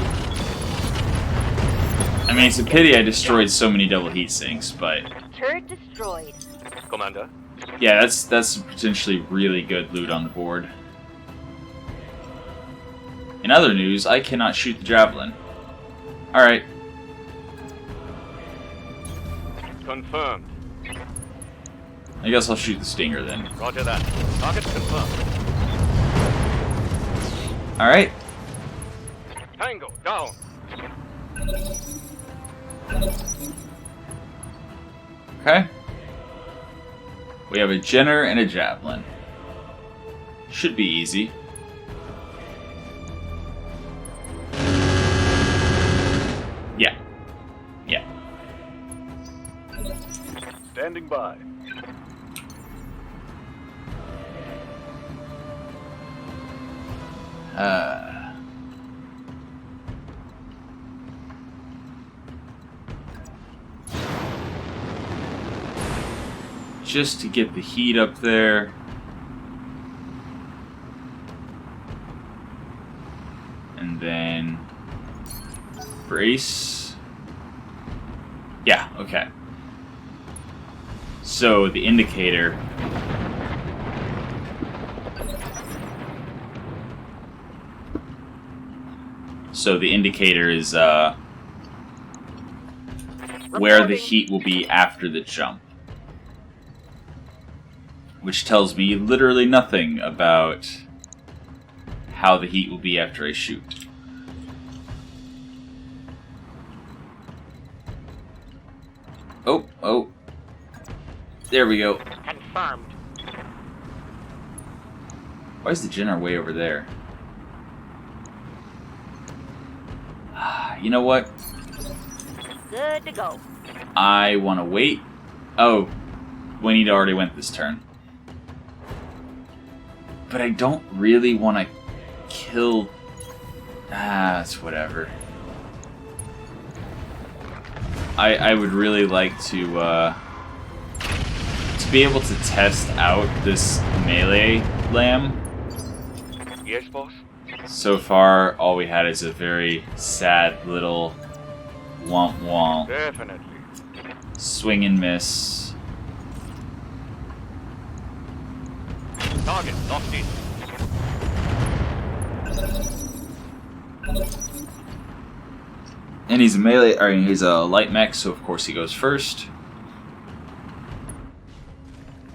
I mean, it's a pity I destroyed so many double heat sinks, but Turret destroyed. Commander. yeah, that's potentially really good loot on the board. In other news, I cannot shoot the javelin. Alright, Confirmed. I guess I'll shoot the Stinger then. Roger that. Target confirmed. Alright, Tango down. okay. We have a Jenner and a Javelin. Should be easy. Yeah. Yeah. Standing by. Just to get the heat up there. And then brace. Yeah, okay. So the indicator. So the indicator is where the heat will be after the jump. Which tells me literally nothing about how the heat will be after I shoot. Oh, oh. There we go. Confirmed. Why is the Jenner way over there? You know what? Good to go. I want to wait. Oh, Winnie already went this turn. But I don't really want to kill... it's whatever. I would really like to be able to test out this melee lamb. Yes, boss. So far, all we had is a very sad little womp womp. Definitely. Swing and miss. Target locked in. And he's a melee, or he's a light mech, so of course he goes first.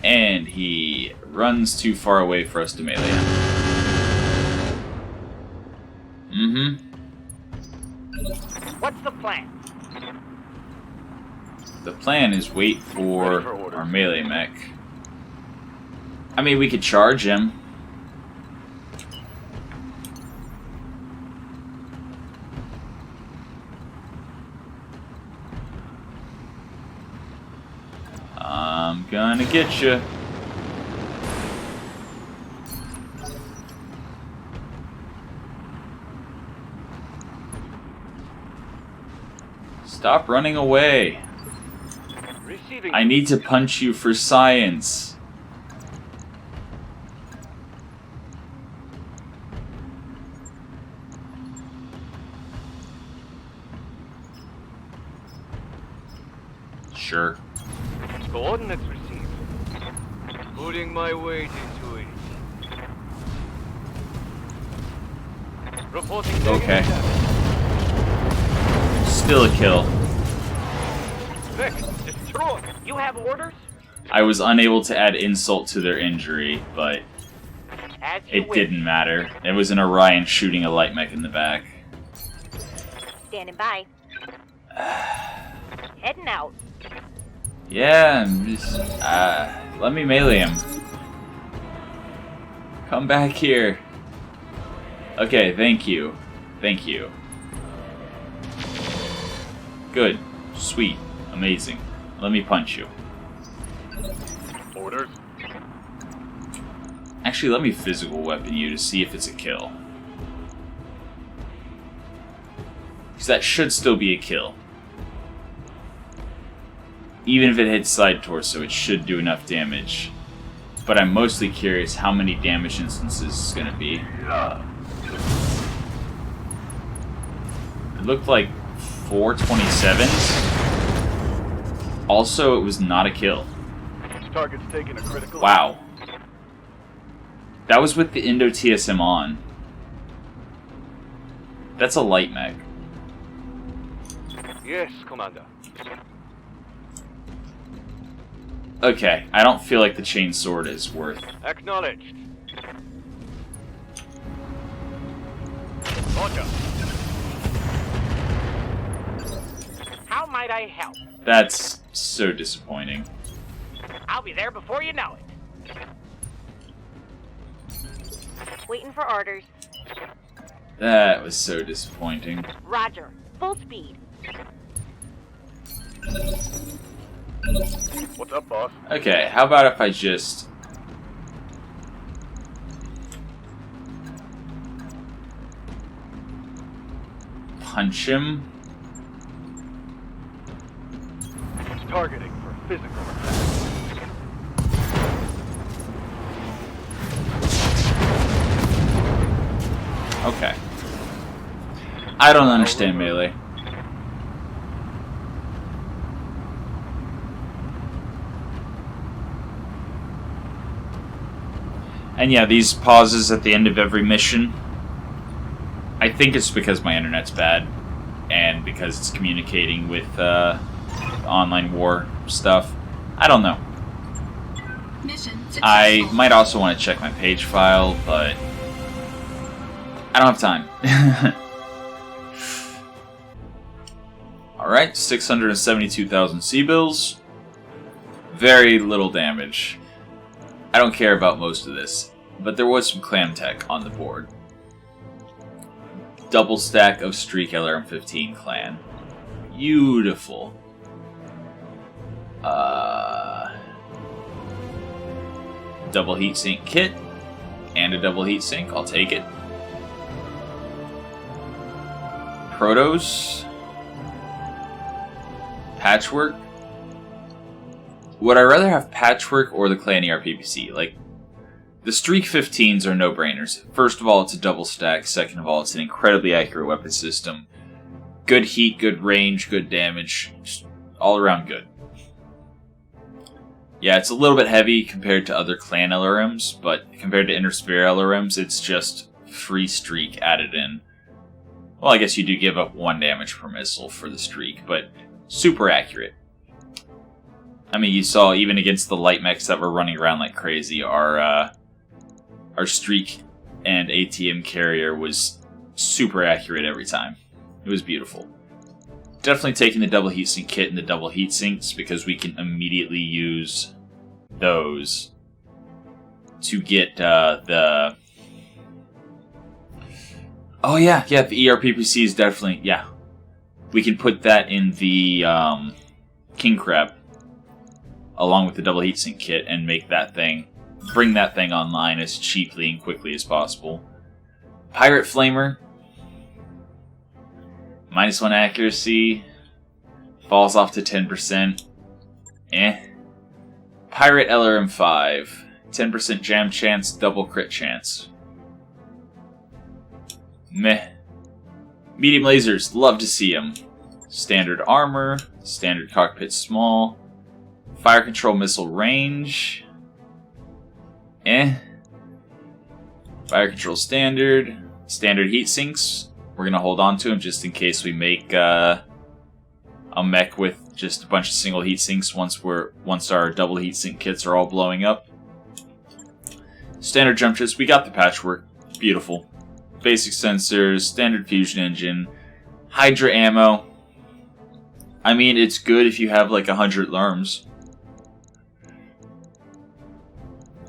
And he runs too far away for us to melee him. What's the plan? The plan is wait for Ready for orders. our melee mech. I mean, we could charge him. I'm gonna get you. Stop running away. Receiving. I need to punch you for science. Sure. Coordinates received. Putting my weight into it. Reporting Okay. negative damage. Still a kill. Mech, destroy. You have orders? I was unable to add insult to their injury, but As you it wish. didn't matter. It was an Orion shooting a light mech in the back. Standing by. Heading out. Yeah, just, let me melee him. Come back here. Okay, thank you. Thank you. Good. Sweet. Amazing. Let me punch you. Orders. Actually, let me physical weapon you to see if it's a kill. Because that should still be a kill. Even if it hits side torso, it should do enough damage. But I'm mostly curious how many damage instances it's going to be. It looked like 427s. Also, it was not a kill. This target's taking a critical. Wow. That was with the Indo TSM on. That's a light mech. Yes, Commander. Okay, I don't feel like the chain sword is worth. Acknowledged. Roger. How might I help? That's so disappointing. I'll be there before you know it. Waiting for orders. That was so disappointing. Roger. Full speed. What's up, boss? Okay, how about if I just... punch him? Targeting for physical attack. Okay. I don't understand melee. And yeah, these pauses at the end of every mission, I think it's because my internet's bad, and because it's communicating with online war stuff. I don't know. I might also want to check my page file, but I don't have time. Alright, 672,000 C-bills. Very little damage. I don't care about most of this, but there was some clam tech on the board. Double stack of Streak LRM-15 clan. Beautiful. Double heatsink kit and a double heatsink. I'll take it. Protos. Patchwork. Would I rather have Patchwork or the Clan ERPPC? Like, the Streak 15s are no-brainers. First of all, it's a double stack. Second of all, it's an incredibly accurate weapon system. Good heat, good range, good damage. Just all around good. Yeah, it's a little bit heavy compared to other Clan LRMs, but compared to Intersphere LRMs, it's just free Streak added in. Well, I guess you do give up 1 damage per missile for the Streak, but super accurate. I mean, you saw even against the light mechs that were running around like crazy, our Streak and ATM carrier was super accurate every time. It was beautiful. Definitely taking the double heatsink kit and the double heatsinks because we can immediately use those to get the... Oh yeah, the ERPPC is definitely... Yeah. We can put that in the King Crab along with the double heatsink kit and make that thing... Bring that thing online as cheaply and quickly as possible. Pirate Flamer. -1 accuracy. Falls off to 10%. Pirate LRM-5. 10% jam chance, double crit chance. Meh. Medium lasers, love to see them. Standard armor, Standard cockpit small. Fire control missile range. Fire control standard. Standard heat sinks. We're going to hold on to them just in case we make a mech with just a bunch of single heat sinks once our double heat sink kits are all blowing up. Standard jump jets. We got the patchwork. Beautiful. Basic sensors. Standard fusion engine. Hydra ammo. I mean, it's good if you have like 100 lerms.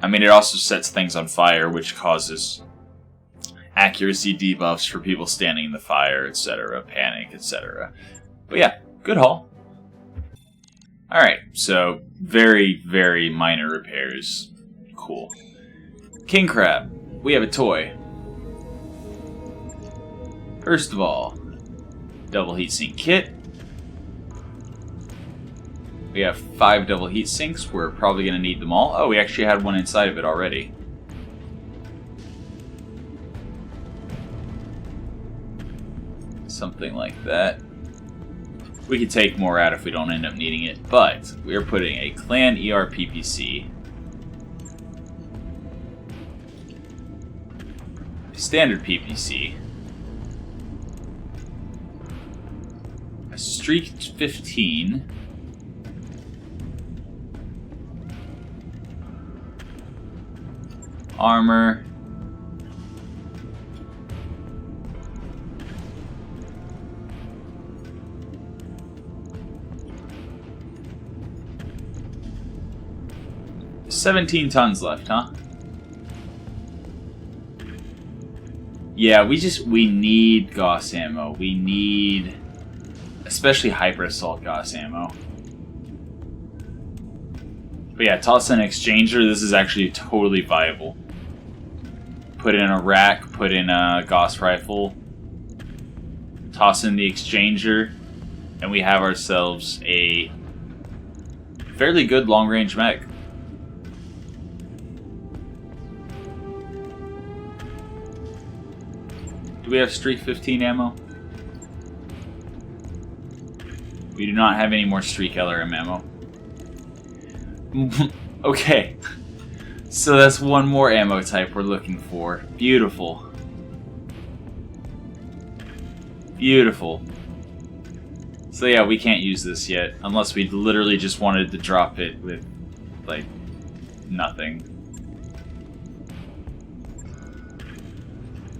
I mean, it also sets things on fire, which causes accuracy debuffs for people standing in the fire, etc., panic, etc. But yeah, good haul. Alright, so very, very minor repairs. Cool. King Crab. We have a toy. First of all, double heatsink kit. We have 5 double heat sinks. We're probably going to need them all. Oh, we actually had one inside of it already. Something like that. We could take more out if we don't end up needing it, but we are putting a clan ERPPC. Standard PPC. A Streak 15. Armor. $17 tons left, huh? Yeah, we need Gauss ammo. We need especially hyper assault Gauss ammo. But yeah, toss in an exchanger. This is actually totally viable. Put in a rack, put in a Gauss rifle, toss in the exchanger, and we have ourselves a fairly good long-range mech. Do we have Streak 15 ammo? We do not have any more Streak LRM ammo. Okay. So that's one more ammo type we're looking for. Beautiful. Beautiful. So yeah, we can't use this yet, unless we literally just wanted to drop it with, like, nothing.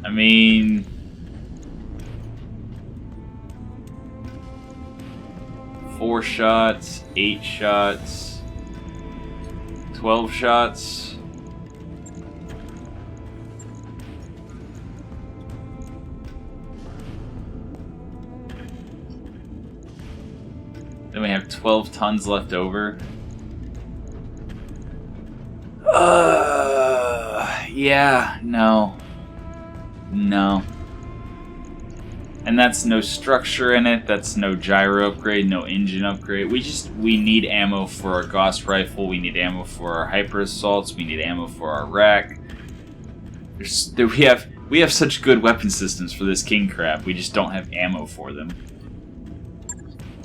I mean... Four shots, 8 shots, 12 shots. Then we have 12 tons left over. Yeah, no. No. And that's no structure in it, that's no gyro upgrade, no engine upgrade. We need ammo for our Gauss rifle, we need ammo for our hyper assaults, we need ammo for our rack. We have such good weapon systems for this king crab, we just don't have ammo for them.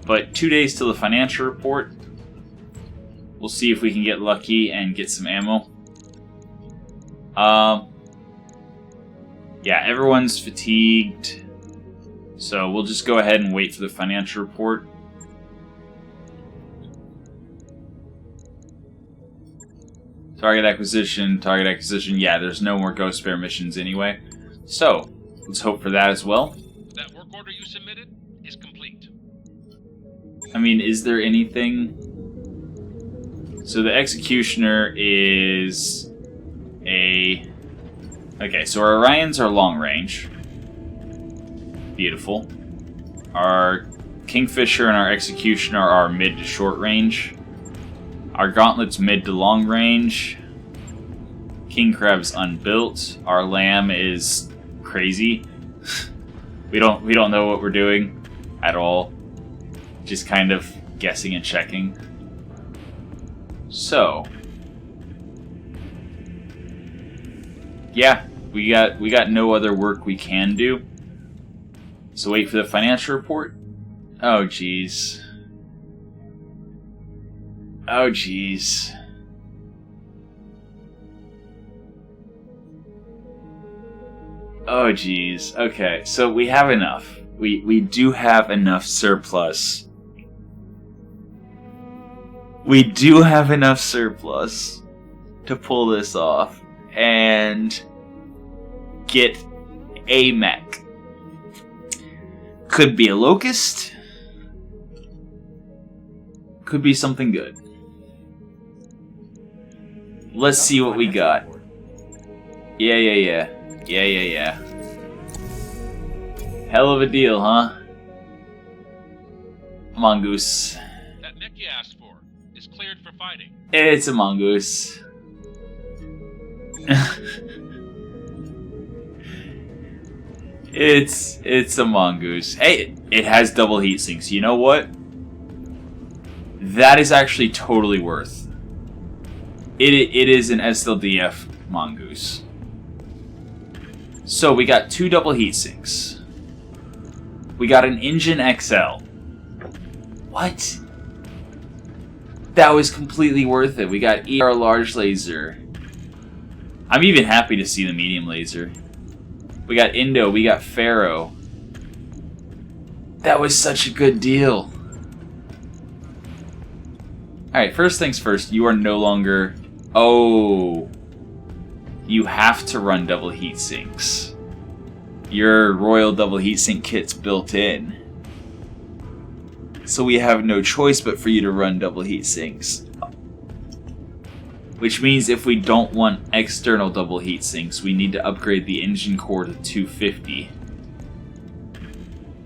But 2 days till the financial report. We'll see if we can get lucky and get some ammo. Yeah, everyone's fatigued. So we'll just go ahead and wait for the financial report. Target acquisition, yeah, there's no more Ghost Bear missions anyway. So, let's hope for that as well. That work order you submitted is complete. I mean, is there anything? So the Executioner is a... Okay, so our Orions are long range. Beautiful. Our Kingfisher and our Executioner are mid to short range. Our Gauntlet's mid to long range. King Crab's unbuilt. Our Lamb is crazy. we don't know what we're doing at all. Just kind of guessing and checking. So, yeah, we got no other work we can do. So wait for the financial report. Oh, jeez. Oh, jeez. Oh, jeez. Okay, so we have enough. We do have enough surplus. We do have enough surplus to pull this off and get a mech. Could be a locust. Could be something good. Let's see what we got. Yeah. Hell of a deal, huh? Mongoose. That mech you asked for is cleared for fighting. It's a mongoose. It's a mongoose. Hey, it has double heat sinks. You know what? That is actually totally worth. It is an SLDF mongoose. So we got 2 double heat sinks. We got an engine XL. What? That was completely worth it. We got ER large laser. I'm even happy to see the medium laser. We got Indo, we got Pharaoh. That was such a good deal. Alright, first things first, you are no longer... Oh. You have to run double heat sinks. Your Royal double heatsink kit's built in. So we have no choice but for you to run double heat sinks. Which means if we don't want external double heat sinks, we need to upgrade the engine core to 250.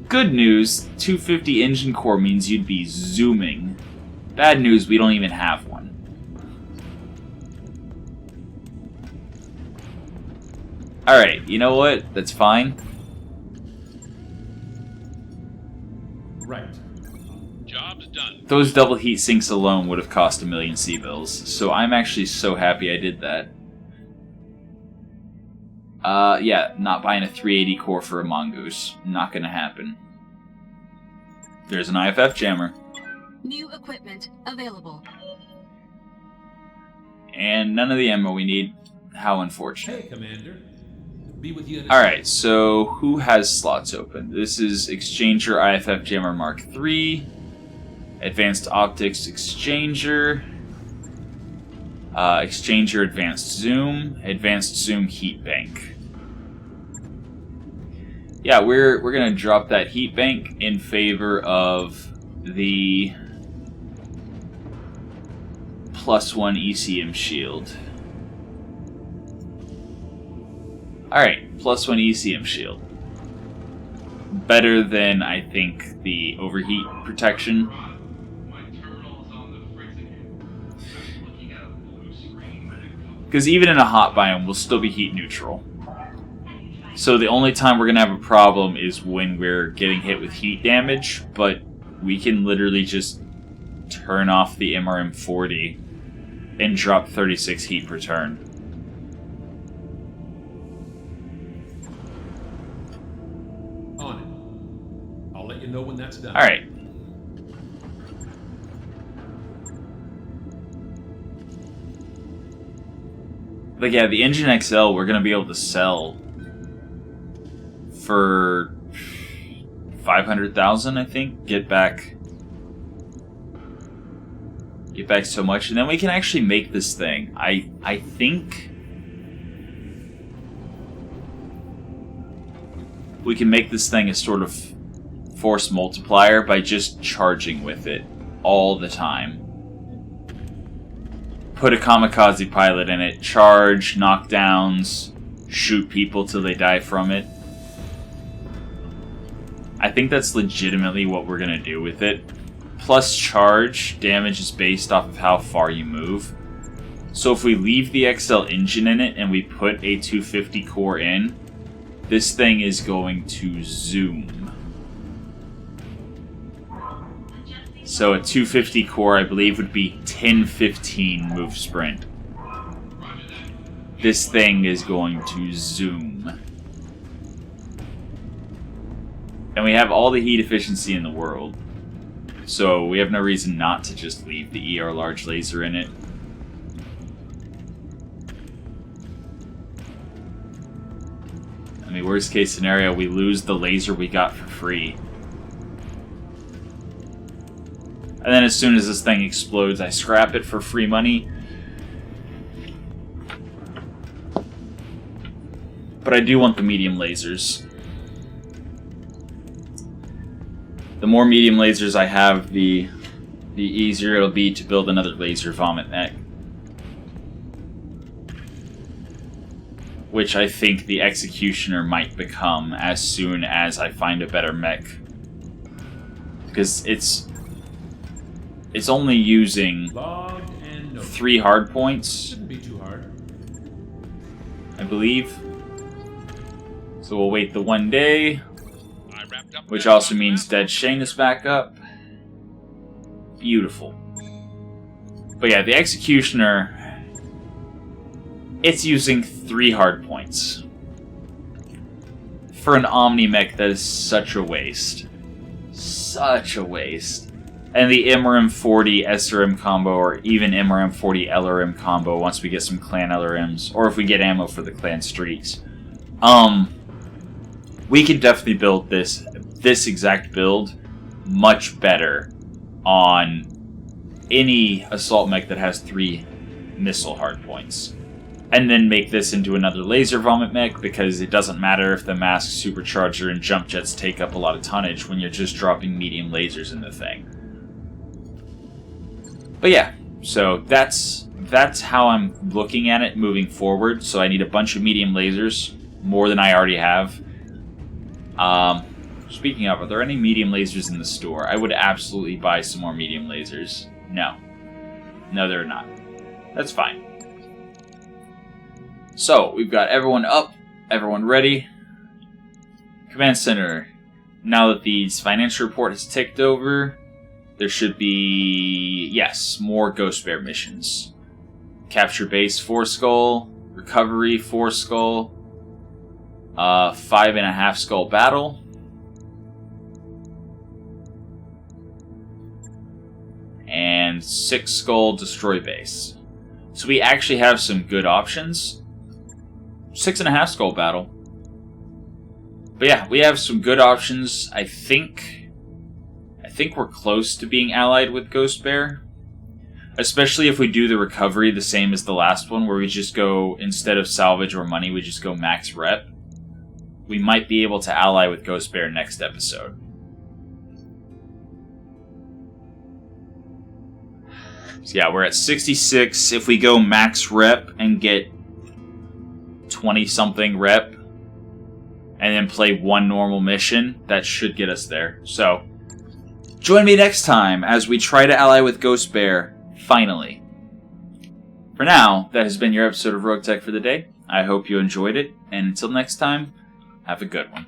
Good news, 250 engine core means you'd be zooming. Bad news, we don't even have one. Alright, you know what? That's fine. Right. Job's done. Those double heat sinks alone would have cost 1 million C-bills, so I'm actually so happy I did that. Yeah, not buying a 380 core for a mongoose. Not gonna happen. There's an IFF jammer. New equipment available. And none of the ammo we need. How unfortunate. Hey, Commander. Be with you in a Alright, so who has slots open? This is Exchanger IFF Jammer Mark III, Advanced Optics Exchanger, Exchanger Advanced Zoom Heat Bank. Yeah, we're gonna drop that heat bank in favor of the +1 ECM shield. Alright, +1 ECM shield. Better than, I think, the overheat protection. Because even in a hot biome, we'll still be heat neutral. So the only time we're going to have a problem is when we're getting hit with heat damage, but we can literally just turn off the MRM40 and drop 36 heat per turn. on it. I'll let you know when that's done. Alright. But yeah, the Engine XL we're going to be able to sell for 500,000, I think. Get back so much, and then we can actually make this thing. I think we can make this thing a sort of force multiplier by just charging with it all the time. Put a kamikaze pilot in it, charge, knockdowns, shoot people till they die from it. I think that's legitimately what we're gonna do with it. Plus charge, damage is based off of how far you move. So if we leave the XL engine in it and we put a 250 core in, this thing is going to zoom. So a 250 core, I believe, would be 10-15 move sprint. This thing is going to zoom. And we have all the heat efficiency in the world. So we have no reason not to just leave the ER large laser in it. I mean, worst case scenario, we lose the laser we got for free. And then as soon as this thing explodes, I scrap it for free money. But I do want the medium lasers. The more medium lasers I have, the easier it'll be to build another laser vomit mech. Which I think the Executioner might become as soon as I find a better mech. Because it's only using 3 hard points. Shouldn't be too hard. I believe. So we'll wait the 1 day. I wrapped up Which that also on means that. Dead Shane is back up. Beautiful. But yeah, the Executioner, it's using 3 hard points. For an Omni mech, that is such a waste. Such a waste. And the MRM40 SRM combo, or even MRM40 LRM combo, once we get some clan LRMs, or if we get ammo for the clan streaks. We could definitely build this exact build much better on any assault mech that has 3 missile hardpoints. And then make this into another laser vomit mech, because it doesn't matter if the mask, supercharger, and jump jets take up a lot of tonnage when you're just dropping medium lasers in the thing. But yeah, so that's how I'm looking at it moving forward. So I need a bunch of medium lasers, more than I already have. Speaking of, are there any medium lasers in the store? I would absolutely buy some more medium lasers. No. No, there are not. That's fine. So, we've got everyone up, everyone ready. Command Center. Now that the financial report has ticked over, there should be, yes, more Ghost Bear missions. Capture base 4 skull, recovery 4 skull, 5.5 skull battle, and 6 skull destroy base. So we actually have some good options. 6.5 skull battle. But yeah, we have some good options. I think we're close to being allied with Ghost Bear. Especially if we do the recovery the same as the last one, where we just go, instead of salvage or money, we just go max rep. We might be able to ally with Ghost Bear next episode. So yeah, we're at 66. If we go max rep and get 20-something rep, and then play 1 normal mission, that should get us there. So, join me next time as we try to ally with Ghost Bear, finally. For now, that has been your episode of Roguetech for the day. I hope you enjoyed it, and until next time, have a good one.